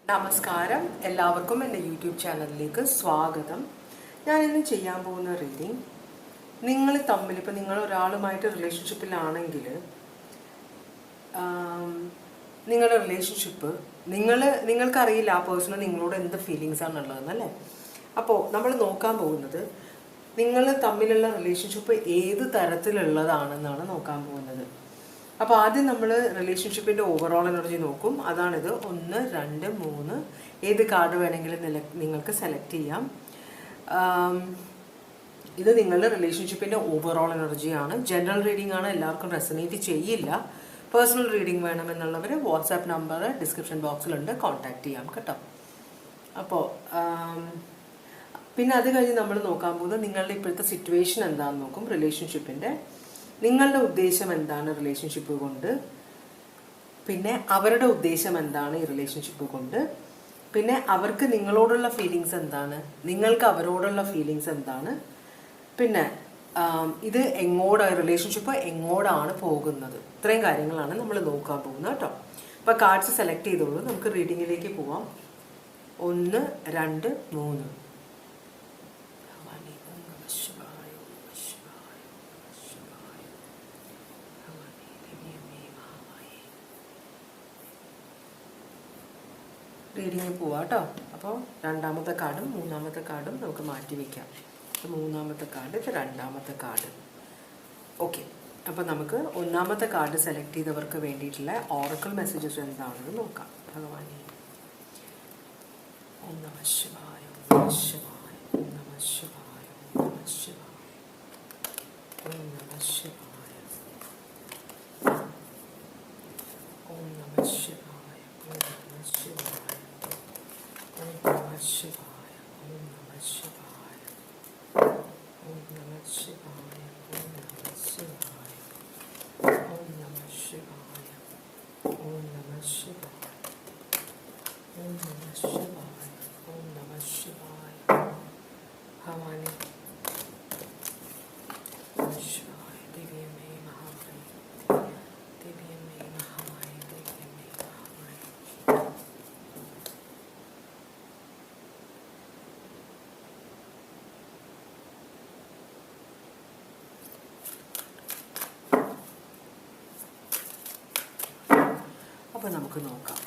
നമസ്കാരം, എല്ലാവർക്കും എൻ്റെ യൂട്യൂബ് ചാനലിലേക്ക് സ്വാഗതം. ഞാനിന്ന് ചെയ്യാൻ പോകുന്ന റീഡിങ്, നിങ്ങൾ തമ്മിൽ ഇപ്പം നിങ്ങൾ ഒരാളുമായിട്ട് റിലേഷൻഷിപ്പിലാണെങ്കിൽ നിങ്ങളുടെ റിലേഷൻഷിപ്പ് നിങ്ങൾക്കറിയില്ല ആ പേഴ്സണ് നിങ്ങളോട് എന്ത് ഫീലിങ്സ് ആണുള്ളതെന്നല്ലേ. അപ്പോൾ നമ്മൾ നോക്കാൻ പോകുന്നത് നിങ്ങൾ തമ്മിലുള്ള റിലേഷൻഷിപ്പ് ഏത് തരത്തിലുള്ളതാണെന്നാണ് നോക്കാൻ പോകുന്നത്. അപ്പോൾ ആദ്യം നമ്മൾ റിലേഷൻഷിപ്പിൻ്റെ ഓവറോൾ എനർജി നോക്കും. അതാണിത്. 1, 2, 3 ഏത് കാർഡ് വേണമെങ്കിലും നിങ്ങൾക്ക് സെലക്ട് ചെയ്യാം. ഇത് നിങ്ങളുടെ റിലേഷൻഷിപ്പിൻ്റെ ഓവറോൾ എനർജിയാണ്. ജനറൽ റീഡിംഗ് ആണ്, എല്ലാവർക്കും റെസനേറ്റ് ചെയ്യില്ല. പേഴ്സണൽ റീഡിംഗ് വേണമെന്നുള്ളവർ വാട്സാപ്പ് നമ്പർ ഡിസ്ക്രിപ്ഷൻ ബോക്സിലുണ്ട്, കോൺടാക്റ്റ് ചെയ്യാം കേട്ടോ. അപ്പോൾ പിന്നെ അത് കഴിഞ്ഞ് നമ്മൾ നോക്കാൻ പോകുന്നത് നിങ്ങളുടെ ഇപ്പോഴത്തെ സിറ്റുവേഷൻ എന്താണെന്ന് നോക്കും. റിലേഷൻഷിപ്പിൻ്റെ നിങ്ങളുടെ ഉദ്ദേശം എന്താണ് റിലേഷൻഷിപ്പ് കൊണ്ട്, പിന്നെ അവരുടെ ഉദ്ദേശം എന്താണ് ഈ റിലേഷൻഷിപ്പ് കൊണ്ട്, പിന്നെ അവർക്ക് നിങ്ങളോടുള്ള ഫീലിങ്സ് എന്താണ്, നിങ്ങൾക്ക് അവരോടുള്ള ഫീലിങ്സ് എന്താണ്, പിന്നെ ഇത് റിലേഷൻഷിപ്പ് എങ്ങോട്ടാണ് പോകുന്നത്. ഇത്രയും കാര്യങ്ങളാണ് നമ്മൾ നോക്കാൻ പോകുന്നത് കേട്ടോ. അപ്പോൾ കാർഡ്സ് സെലക്ട് ചെയ്തോളൂ, നമുക്ക് റീഡിങ്ങിലേക്ക് പോവാം. 1, 2, 3. റീഡിങ്ങിൽ പോവാം കേട്ടോ. അപ്പോൾ രണ്ടാമത്തെ കാർഡും മൂന്നാമത്തെ കാർഡും നമുക്ക് മാറ്റി വയ്ക്കാം. മൂന്നാമത്തെ കാർഡ്, ഇത് രണ്ടാമത്തെ കാർഡ്. ഓക്കെ, അപ്പോൾ നമുക്ക് ഒന്നാമത്തെ കാർഡ് സെലക്ട് ചെയ്തവർക്ക് വേണ്ടിയിട്ടുള്ള ഓറക്കിൾ മെസ്സേജസ് എന്താണെന്ന് നോക്കാം. ഭഗവാനെ ഓം നമഃ ശിവായ, ഓം നമഃ ശിവായ, ഓം നമഃ ശിവായ, ഓം നമഃ ശിവായ, ഓം നമഃ ശിവായ, ഓം നമഃ ശിവായ, ഓം നമഃ ശിവായ, ഓം നമഃ ശിവായ, ഓം നമഃ ശിവായ, ഓം നമഃ ശിവായ, ഓം നമഃ ശിവായ, ഓം നമഃ ശിവായ, ഓം നമഃ ശിവായ, ഓം നമഃ ശിവായ, ഓം നമഃ ശിവായ. ഭവാനി ശിവായ, ദിവ്യമേ മഹാമായി, ദിവ്യമേ മഹാമായി, ദിവ്യമേ മഹാമായി. അപ്പോൾ നമുക്ക് നോക്കാം.